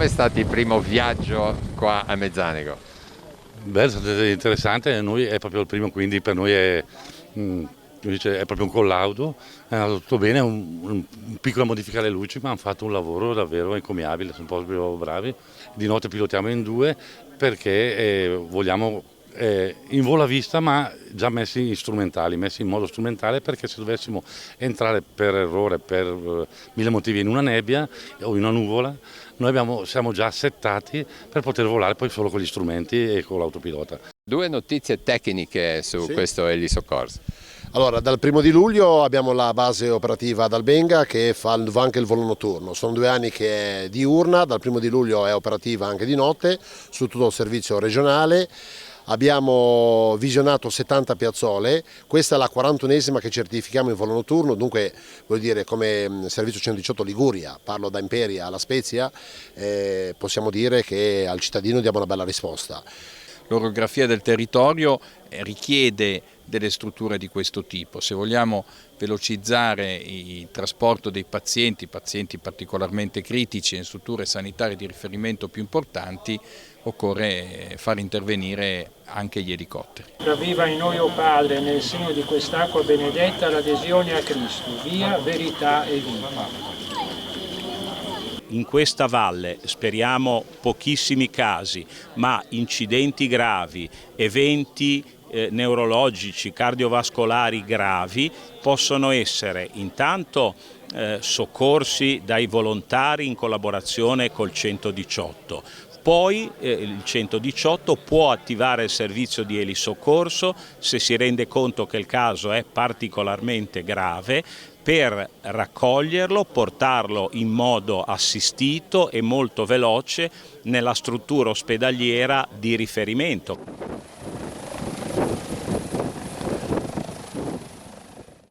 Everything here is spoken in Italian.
Com'è stato il primo viaggio qua a Mezzanego? Beh, è stato interessante, noi è proprio il primo, quindi per noi è, è proprio un collaudo, è andato tutto bene, un piccolo modifica alle luci, ma hanno fatto un lavoro davvero encomiabile, sono proprio bravi. Di notte pilotiamo in due perché vogliamo in volo a vista, ma già messi in modo strumentale, perché se dovessimo entrare per errore, per mille motivi, in una nebbia o in una nuvola, siamo già settati per poter volare poi solo con gli strumenti e con l'autopilota. Due notizie tecniche su Sì. questo elisoccorso. Allora, dal 1° luglio abbiamo la base operativa ad Albenga che fa anche il volo notturno. Sono 2 anni che è diurna, dal 1° luglio è operativa anche di notte su tutto il servizio regionale. Abbiamo visionato 70 piazzole, questa è la 41esima che certifichiamo in volo notturno, dunque vuol dire come servizio 118 Liguria, parlo da Imperia alla Spezia, possiamo dire che al cittadino diamo una bella risposta. L'orografia del territorio richiede delle strutture di questo tipo. Se vogliamo velocizzare il trasporto dei pazienti particolarmente critici in strutture sanitarie di riferimento più importanti, occorre far intervenire anche gli elicotteri. Ravviva in noi, o Padre, nel segno di quest'acqua benedetta, l'adesione a Cristo, via, verità e vita. In questa valle speriamo pochissimi casi, ma incidenti gravi, eventi neurologici, cardiovascolari gravi possono essere intanto soccorsi dai volontari in collaborazione col 118. Poi il 118 può attivare il servizio di elisoccorso se si rende conto che il caso è particolarmente grave, per raccoglierlo, portarlo in modo assistito e molto veloce nella struttura ospedaliera di riferimento.